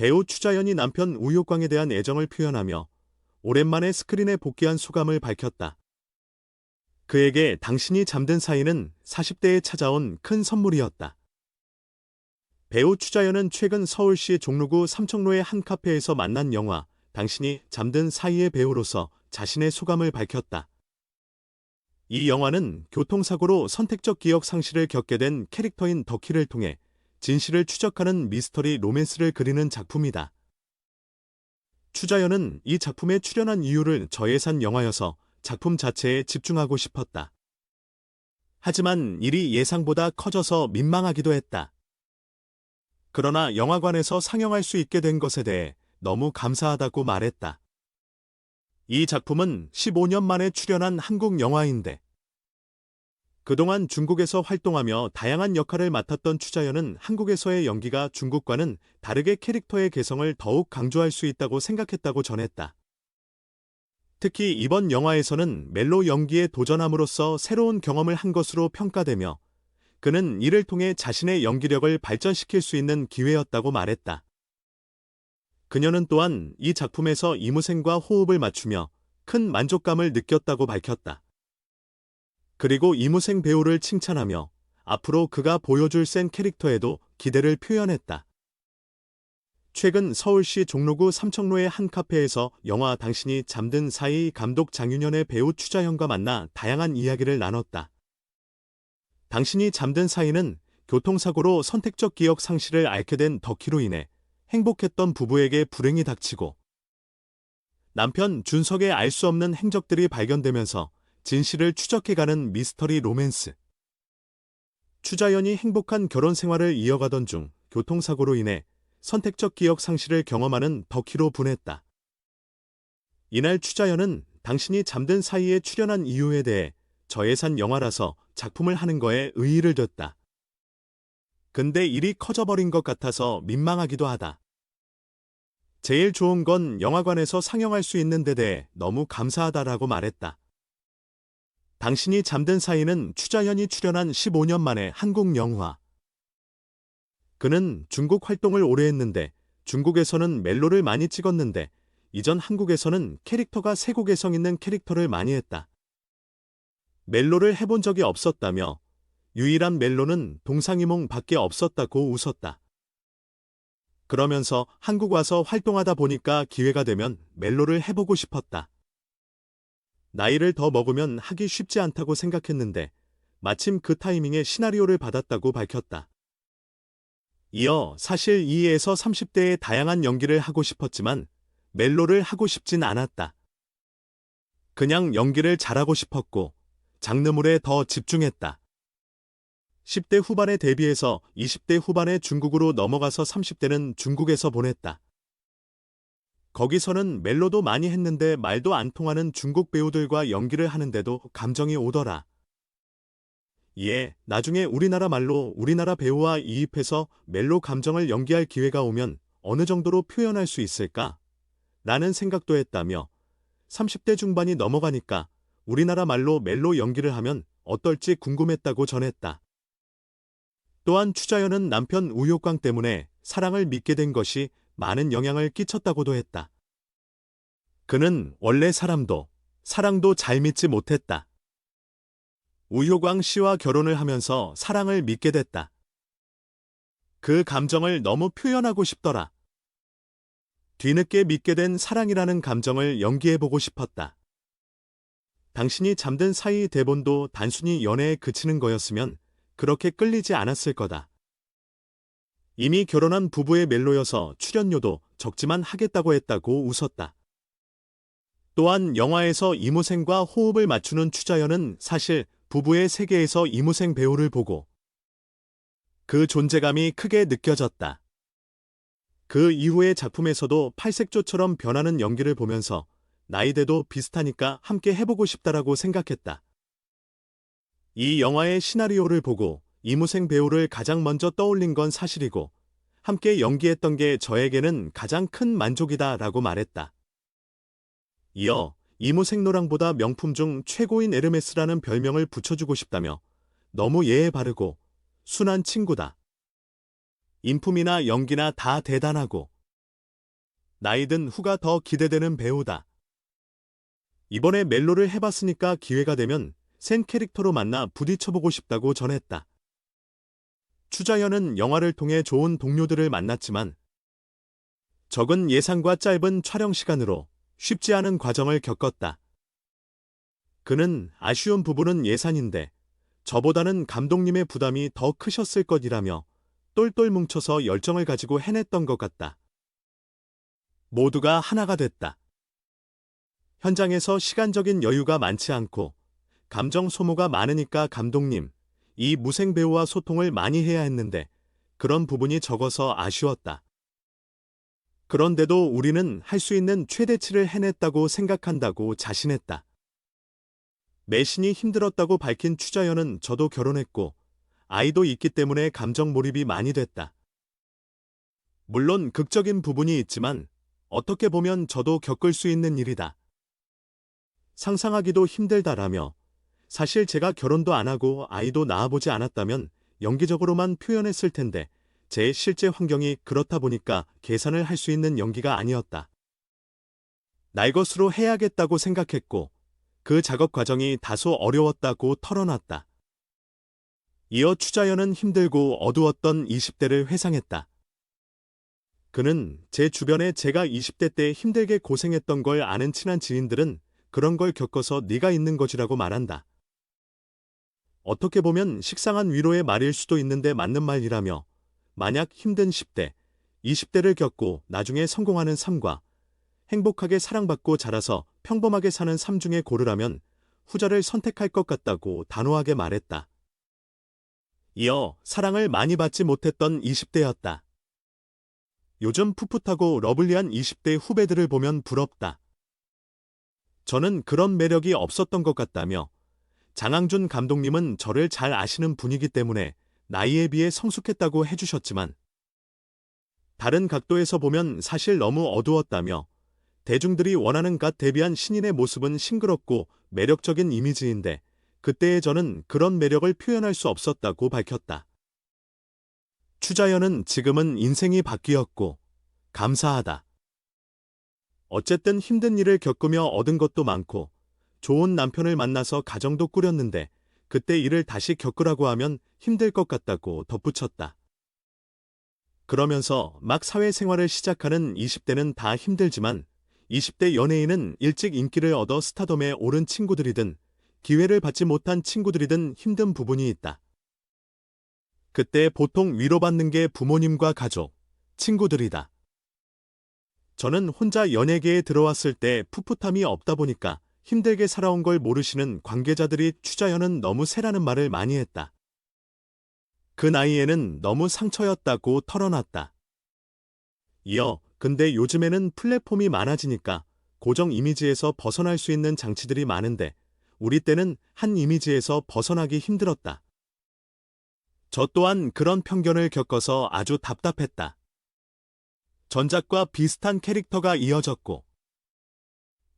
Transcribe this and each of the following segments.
배우 추자연이 남편 우효광에 대한 애정을 표현하며 오랜만에 스크린에 복귀한 소감을 밝혔다. 그에게 당신이 잠든 사이는 40대에 찾아온 큰 선물이었다. 배우 추자연은 최근 서울시 종로구 삼청로의 한 카페에서 만난 영화 당신이 잠든 사이의 배우로서 자신의 소감을 밝혔다. 이 영화는 교통사고로 선택적 기억 상실을 겪게 된 캐릭터인 덕희를 통해 진실을 추적하는 미스터리 로맨스를 그리는 작품이다. 추자연은 이 작품에 출연한 이유를 저예산 영화여서 작품 자체에 집중하고 싶었다. 하지만 일이 예상보다 커져서 민망하기도 했다. 그러나 영화관에서 상영할 수 있게 된 것에 대해 너무 감사하다고 말했다. 이 작품은 15년 만에 출연한 한국 영화인데 그동안 중국에서 활동하며 다양한 역할을 맡았던 추자연은 한국에서의 연기가 중국과는 다르게 캐릭터의 개성을 더욱 강조할 수 있다고 생각했다고 전했다. 특히 이번 영화에서는 멜로 연기에 도전함으로써 새로운 경험을 한 것으로 평가되며 그는 이를 통해 자신의 연기력을 발전시킬 수 있는 기회였다고 말했다. 그녀는 또한 이 작품에서 이무생과 호흡을 맞추며 큰 만족감을 느꼈다고 밝혔다. 그리고 이무생 배우를 칭찬하며 앞으로 그가 보여줄 센 캐릭터에도 기대를 표현했다. 최근 서울시 종로구 삼청로의 한 카페에서 영화 당신이 잠든 사이 감독 장윤현의 배우 추자연과 만나 다양한 이야기를 나눴다. 당신이 잠든 사이는 교통사고로 선택적 기억 상실을 앓게 된 덕희로 인해 행복했던 부부에게 불행이 닥치고 남편 준석의 알 수 없는 행적들이 발견되면서 진실을 추적해가는 미스터리 로맨스. 추자연이 행복한 결혼 생활을 이어가던 중 교통사고로 인해 선택적 기억 상실을 경험하는 덕희로 분했다. 이날 추자연은 당신이 잠든 사이에 출연한 이유에 대해 저예산 영화라서 작품을 하는 거에 의의를 뒀다. 근데 일이 커져버린 것 같아서 민망하기도 하다. 제일 좋은 건 영화관에서 상영할 수 있는 데 대해 너무 감사하다라고 말했다. 당신이 잠든 사이는 추자연이 출연한 15년 만의 한국 영화. 그는 중국 활동을 오래 했는데 중국에서는 멜로를 많이 찍었는데 이전 한국에서는 캐릭터가 세고 개성 있는 캐릭터를 많이 했다. 멜로를 해본 적이 없었다며 유일한 멜로는 동상이몽 밖에 없었다고 웃었다. 그러면서 한국 와서 활동하다 보니까 기회가 되면 멜로를 해보고 싶었다. 나이를 더 먹으면 하기 쉽지 않다고 생각했는데 마침 그 타이밍에 시나리오를 받았다고 밝혔다. 이어 사실 2에서 30대의 다양한 연기를 하고 싶었지만 멜로를 하고 싶진 않았다. 그냥 연기를 잘하고 싶었고 장르물에 더 집중했다. 10대 후반에 데뷔해서 20대 후반에 중국으로 넘어가서 30대는 중국에서 보냈다. 거기서는 멜로도 많이 했는데 말도 안 통하는 중국 배우들과 연기를 하는데도 감정이 오더라. 이에 나중에 우리나라 말로 우리나라 배우와 이입해서 멜로 감정을 연기할 기회가 오면 어느 정도로 표현할 수 있을까? 라는 생각도 했다며 30대 중반이 넘어가니까 우리나라 말로 멜로 연기를 하면 어떨지 궁금했다고 전했다. 또한 추자연은 남편 우효광 때문에 사랑을 믿게 된 것이 많은 영향을 끼쳤다고도 했다. 그는 원래 사랑도 잘 믿지 못했다. 우효광 씨와 결혼을 하면서 사랑을 믿게 됐다. 그 감정을 너무 표현하고 싶더라. 뒤늦게 믿게 된 사랑이라는 감정을 연기해보고 싶었다. 당신이 잠든 사이 대본도 단순히 연애에 그치는 거였으면 그렇게 끌리지 않았을 거다. 이미 결혼한 부부의 멜로여서 출연료도 적지만 하겠다고 했다고 웃었다. 또한 영화에서 이무생과 호흡을 맞추는 추자연은 사실 부부의 세계에서 이무생 배우를 보고 그 존재감이 크게 느껴졌다. 그 이후의 작품에서도 팔색조처럼 변하는 연기를 보면서 나이대도 비슷하니까 함께 해보고 싶다라고 생각했다. 이 영화의 시나리오를 보고 이무생 배우를 가장 먼저 떠올린 건 사실이고 함께 연기했던 게 저에게는 가장 큰 만족이다라고 말했다. 이어 이무생노랑보다 명품 중 최고인 에르메스라는 별명을 붙여주고 싶다며 너무 예의 바르고 순한 친구다. 인품이나 연기나 다 대단하고 나이든 후가 더 기대되는 배우다. 이번에 멜로를 해봤으니까 기회가 되면 센 캐릭터로 만나 부딪혀보고 싶다고 전했다. 추자현은 영화를 통해 좋은 동료들을 만났지만 적은 예산과 짧은 촬영 시간으로 쉽지 않은 과정을 겪었다. 그는 아쉬운 부분은 예산인데 저보다는 감독님의 부담이 더 크셨을 것이라며 똘똘 뭉쳐서 열정을 가지고 해냈던 것 같다. 모두가 하나가 됐다. 현장에서 시간적인 여유가 많지 않고 감정 소모가 많으니까 감독님, 이 무생 배우와 소통을 많이 해야 했는데 그런 부분이 적어서 아쉬웠다. 그런데도 우리는 할 수 있는 최대치를 해냈다고 생각한다고 자신했다. 매신이 힘들었다고 밝힌 추자연은 저도 결혼했고 아이도 있기 때문에 감정 몰입이 많이 됐다. 물론 극적인 부분이 있지만 어떻게 보면 저도 겪을 수 있는 일이다. 상상하기도 힘들다라며 사실 제가 결혼도 안 하고 아이도 낳아보지 않았다면 연기적으로만 표현했을 텐데 제 실제 환경이 그렇다 보니까 계산을 할 수 있는 연기가 아니었다. 날 것으로 해야겠다고 생각했고 그 작업 과정이 다소 어려웠다고 털어놨다. 이어 추자연은 힘들고 어두웠던 20대를 회상했다. 그는 제 주변에 제가 20대 때 힘들게 고생했던 걸 아는 친한 지인들은 그런 걸 겪어서 네가 있는 거지라고 말한다. 어떻게 보면 식상한 위로의 말일 수도 있는데 맞는 말이라며 만약 힘든 10대, 20대를 겪고 나중에 성공하는 삶과 행복하게 사랑받고 자라서 평범하게 사는 삶 중에 고르라면 후자를 선택할 것 같다고 단호하게 말했다. 이어 사랑을 많이 받지 못했던 20대였다. 요즘 풋풋하고 러블리한 20대 후배들을 보면 부럽다. 저는 그런 매력이 없었던 것 같다며 장항준 감독님은 저를 잘 아시는 분이기 때문에 나이에 비해 성숙했다고 해주셨지만 다른 각도에서 보면 사실 너무 어두웠다며 대중들이 원하는 갓 데뷔한 신인의 모습은 싱그럽고 매력적인 이미지인데 그때의 저는 그런 매력을 표현할 수 없었다고 밝혔다. 추자연은 지금은 인생이 바뀌었고 감사하다. 어쨌든 힘든 일을 겪으며 얻은 것도 많고 좋은 남편을 만나서 가정도 꾸렸는데 그때 일을 다시 겪으라고 하면 힘들 것 같다고 덧붙였다. 그러면서 막 사회생활을 시작하는 20대는 다 힘들지만 20대 연예인은 일찍 인기를 얻어 스타덤에 오른 친구들이든 기회를 받지 못한 친구들이든 힘든 부분이 있다. 그때 보통 위로받는 게 부모님과 가족, 친구들이다. 저는 혼자 연예계에 들어왔을 때 풋풋함이 없다 보니까 힘들게 살아온 걸 모르시는 관계자들이 추자연은 너무 세라는 말을 많이 했다. 그 나이에는 너무 상처였다고 털어놨다. 이어 근데 요즘에는 플랫폼이 많아지니까 고정 이미지에서 벗어날 수 있는 장치들이 많은데 우리 때는 한 이미지에서 벗어나기 힘들었다. 저 또한 그런 편견을 겪어서 아주 답답했다. 전작과 비슷한 캐릭터가 이어졌고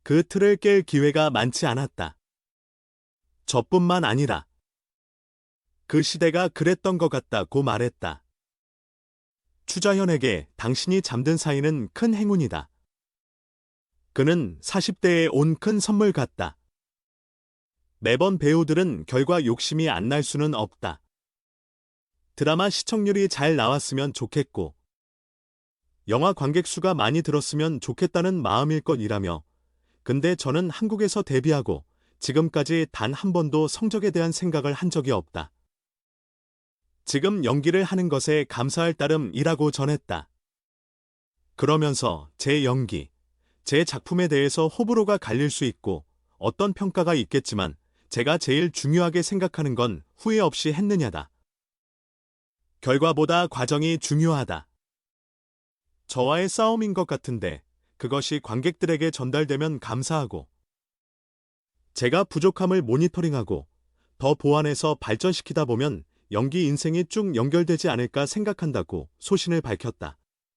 그 틀을 깰 기회가 많지 않았다. 저뿐만 아니라 그 시대가 그랬던 것 같다고 말했다. 추자현에게 당신이 잠든 사이는 큰 행운이다. 그는 40대에 온 큰 선물 같다. 매번 배우들은 결과 욕심이 안 날 수는 없다. 드라마 시청률이 잘 나왔으면 좋겠고 영화 관객 수가 많이 들었으면 좋겠다는 마음일 것이라며 근데 저는 한국에서 데뷔하고 지금까지 단 한 번도 성적에 대한 생각을 한 적이 없다. 지금 연기를 하는 것에 감사할 따름이라고 전했다. 그러면서 제 연기, 제 작품에 대해서 호불호가 갈릴 수 있고 어떤 평가가 있겠지만 제가 제일 중요하게 생각하는 건 후회 없이 했느냐다. 결과보다 과정이 중요하다. 저와의 싸움인 것 같은데 그것이 관객들에게 전달되면 감사하고 제가 부족함을 모니터링하고 더 보완해서 발전시키다 보면 연기 인생이 쭉 연결되지 않을까 생각한다고 소신을 밝혔다.